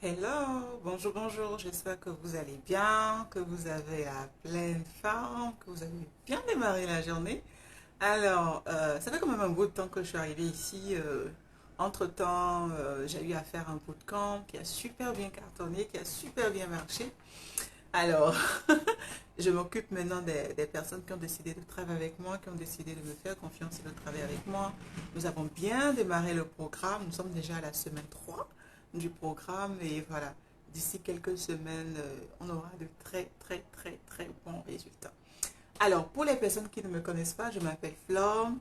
Hello, bonjour, bonjour, j'espère que vous allez bien, que vous avez la pleine forme, que vous avez bien démarré la journée. Alors, ça fait quand même un bout de temps que je suis arrivée ici. Entre-temps, j'ai eu à faire un bootcamp qui a super bien cartonné, qui a super bien marché. Alors, je m'occupe maintenant des personnes qui ont décidé de travailler avec moi, qui ont décidé de me faire confiance et de travailler avec moi. Nous avons bien démarré le programme. Nous sommes déjà à la semaine 3 du programme et voilà, d'ici quelques semaines, on aura de très, très, très, très bons résultats. Alors, pour les personnes qui ne me connaissent pas, je m'appelle Flore.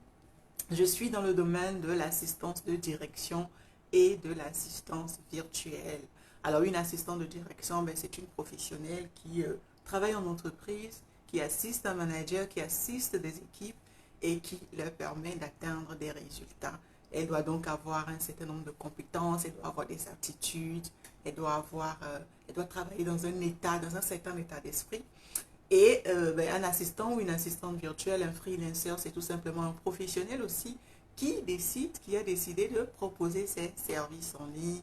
Je suis dans le domaine de l'assistance de direction et de l'assistance virtuelle. Alors, une assistante de direction, ben, c'est une professionnelle qui travaille en entreprise, qui assiste un manager, qui assiste des équipes et qui leur permet d'atteindre des résultats. Elle doit donc avoir un certain nombre de compétences, elle doit avoir des aptitudes, elle doit travailler dans dans un certain état d'esprit. Et ben, un assistant ou une assistante virtuelle, un freelancer, c'est tout simplement un professionnel aussi qui a décidé de proposer ses services en ligne,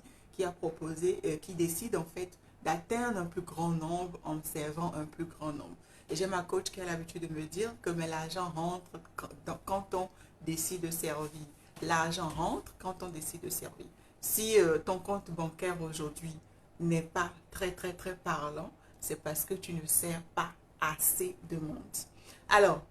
qui décide en fait d'atteindre un plus grand nombre en servant un plus grand nombre. Et j'ai ma coach qui a l'habitude de me dire que mais l'argent rentre quand on décide de servir. L'argent rentre quand on décide de servir. Si ton compte bancaire aujourd'hui n'est pas très très très parlant, c'est parce que tu ne sers pas assez de monde. Alors,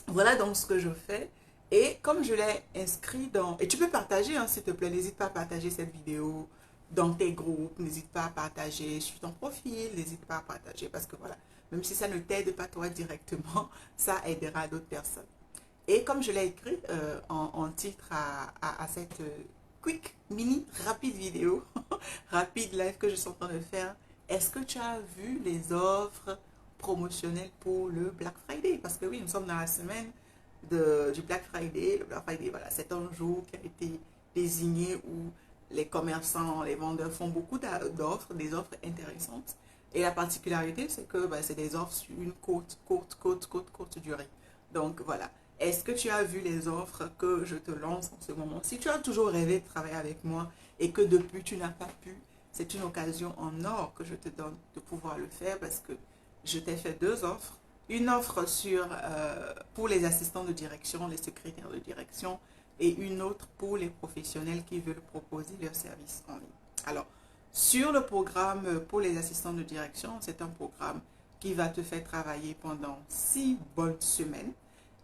voilà donc ce que je fais. Et comme je l'ai inscrit dans... Et tu peux partager, hein, s'il te plaît. N'hésite pas à partager cette vidéo dans tes groupes. N'hésite pas à partager sur ton profil. N'hésite pas à partager parce que voilà, même si ça ne t'aide pas toi directement, ça aidera d'autres personnes. Et comme je l'ai écrit en titre à cette quick, mini, rapide vidéo, rapide live que je suis en train de faire, est-ce que tu as vu les offres promotionnelles pour le Black Friday? Parce que oui, nous sommes dans la semaine du Black Friday. Le Black Friday, voilà, c'est un jour qui a été désigné où les commerçants, les vendeurs font beaucoup d'offres, des offres intéressantes. Et la particularité, c'est que bah, c'est des offres sur une courte durée. Donc voilà. Est-ce que tu as vu les offres que je te lance en ce moment? Si tu as toujours rêvé de travailler avec moi et que depuis tu n'as pas pu, c'est une occasion en or que je te donne de pouvoir le faire parce que je t'ai fait deux offres. Une offre pour les assistants de direction, les secrétaires de direction et une autre pour les professionnels qui veulent proposer leurs services en ligne. Alors, sur le programme pour les assistants de direction, c'est un programme qui va te faire travailler pendant 6 bonnes semaines.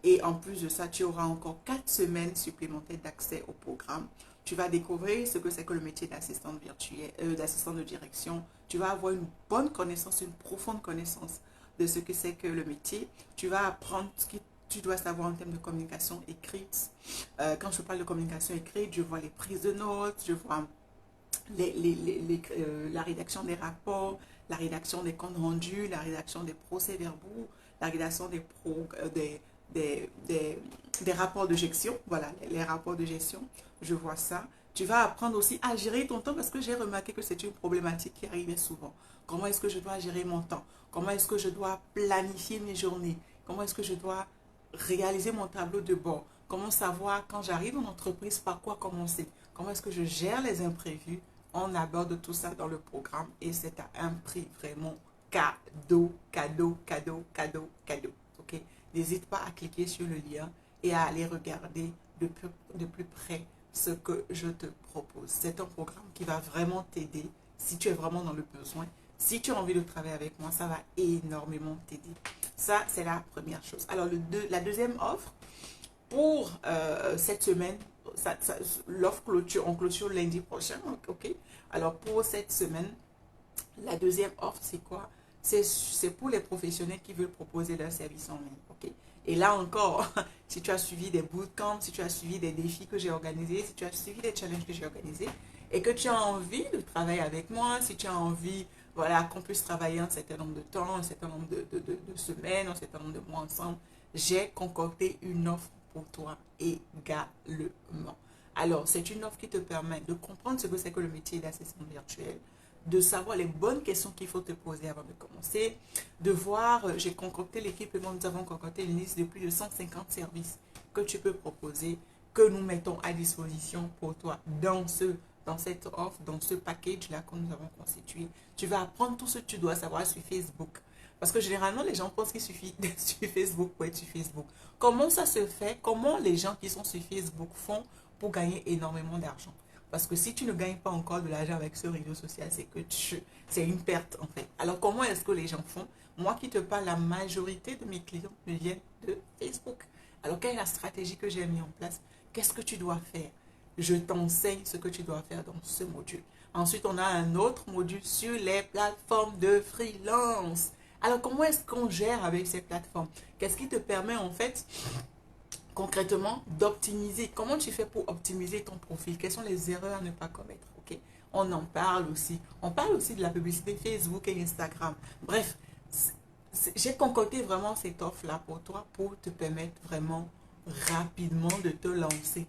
Et en plus de ça, tu auras encore 4 semaines supplémentaires d'accès au programme. Tu vas découvrir ce que c'est que le métier d'assistante virtuelle, d'assistant de direction. Tu vas avoir une bonne connaissance, une profonde connaissance de ce que c'est que le métier. Tu vas apprendre ce que tu dois savoir en termes de communication écrite. Quand je parle de communication écrite, je vois les prises de notes, je vois la rédaction des rapports, la rédaction des comptes rendus, la rédaction des procès-verbaux, la rédaction des rapports de gestion. Voilà, les rapports de gestion, je vois ça. Tu vas apprendre aussi à gérer ton temps parce que j'ai remarqué que c'est une problématique qui arrivait souvent. Comment est-ce que je dois gérer mon temps? Comment est-ce que je dois planifier mes journées? Comment est-ce que je dois réaliser mon tableau de bord? Comment savoir quand j'arrive en entreprise par quoi commencer? Comment est-ce que je gère les imprévus? On aborde tout ça dans le programme et c'est à un prix vraiment cadeau, cadeau, cadeau, cadeau, cadeau. Ok? N'hésite pas à cliquer sur le lien et à aller regarder de plus près ce que je te propose. C'est un programme qui va vraiment t'aider si tu es vraiment dans le besoin. Si tu as envie de travailler avec moi, ça va énormément t'aider. Ça, c'est la première chose. Alors, la deuxième offre, pour cette semaine, l'offre clôture, on clôture lundi prochain, ok? Alors pour cette semaine, la deuxième offre, c'est quoi? C'est pour les professionnels qui veulent proposer leur service en ligne, ok? Et là encore, si tu as suivi des bootcamps, si tu as suivi des défis que j'ai organisés, si tu as suivi des challenges que j'ai organisés, et que tu as envie de travailler avec moi, si tu as envie, voilà, qu'on puisse travailler un certain nombre de temps, un certain nombre de semaines, un certain nombre de mois ensemble, j'ai concocté une offre pour toi également. Alors, c'est une offre qui te permet de comprendre ce que c'est que le métier d'assistant virtuel, de savoir les bonnes questions qu'il faut te poser avant de commencer, de voir, j'ai concocté l'équipe et moi, nous avons concocté une liste de plus de 150 services que tu peux proposer, que nous mettons à disposition pour toi dans ce dans cette offre, dans ce package-là que nous avons constitué. Tu vas apprendre tout ce que tu dois savoir sur Facebook. Parce que généralement, les gens pensent qu'il suffit d'être sur Facebook pour être sur Facebook. Comment ça se fait? Comment les gens qui sont sur Facebook font pour gagner énormément d'argent? Parce que si tu ne gagnes pas encore de l'argent avec ce réseau social, c'est une perte en fait. Alors comment est-ce que les gens font? Moi qui te parle, la majorité de mes clients me viennent de Facebook. Alors quelle est la stratégie que j'ai mis en place? Qu'est-ce que tu dois faire? Je t'enseigne ce que tu dois faire dans ce module. Ensuite, on a un autre module sur les plateformes de freelance. Alors, comment est-ce qu'on gère avec ces plateformes? Qu'est-ce qui te permet en fait concrètement d'optimiser? Comment tu fais pour optimiser ton profil? Quelles sont les erreurs à ne pas commettre? Ok, on en parle aussi. On parle aussi de la publicité Facebook et Instagram. Bref, j'ai concocté vraiment cette offre-là pour toi pour te permettre vraiment rapidement de te lancer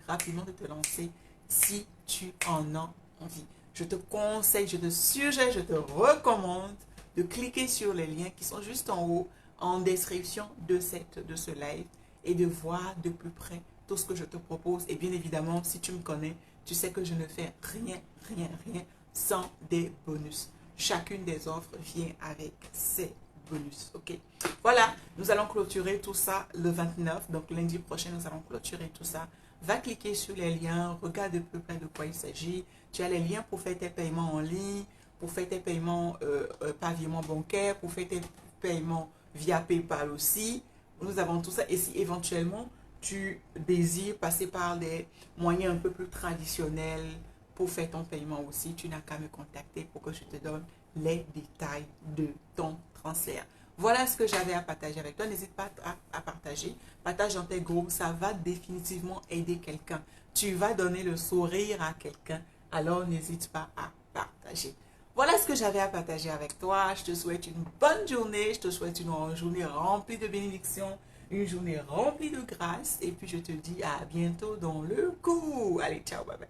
si tu en as envie. Je te conseille, je te suggère, je te recommande de cliquer sur les liens qui sont juste en haut en description de ce live et de voir de plus près tout ce que je te propose. Et bien évidemment, si tu me connais, tu sais que je ne fais rien sans des bonus. Chacune des offres vient avec ses bonus. Ok, voilà, nous allons clôturer tout ça le 29. Donc lundi prochain, nous allons clôturer tout ça. Va cliquer sur les liens, regarde de plus près de quoi il s'agit. Tu as les liens pour faire tes paiements en ligne, pour faire tes paiements par virement bancaire, pour faire tes paiements via PayPal aussi. Nous avons tout ça. Et si éventuellement tu désires passer par des moyens un peu plus traditionnels pour faire ton paiement aussi, tu n'as qu'à me contacter pour que je te donne les détails de ton transfert. Voilà ce que j'avais à partager avec toi. N'hésite pas à partager. Partage dans tes groupes. Ça va définitivement aider quelqu'un. Tu vas donner le sourire à quelqu'un. Alors n'hésite pas à partager. Voilà ce que j'avais à partager avec toi. Je te souhaite une bonne journée. Je te souhaite une journée remplie de bénédictions. Une journée remplie de grâce. Et puis je te dis à bientôt dans le coup. Allez, ciao, bye bye.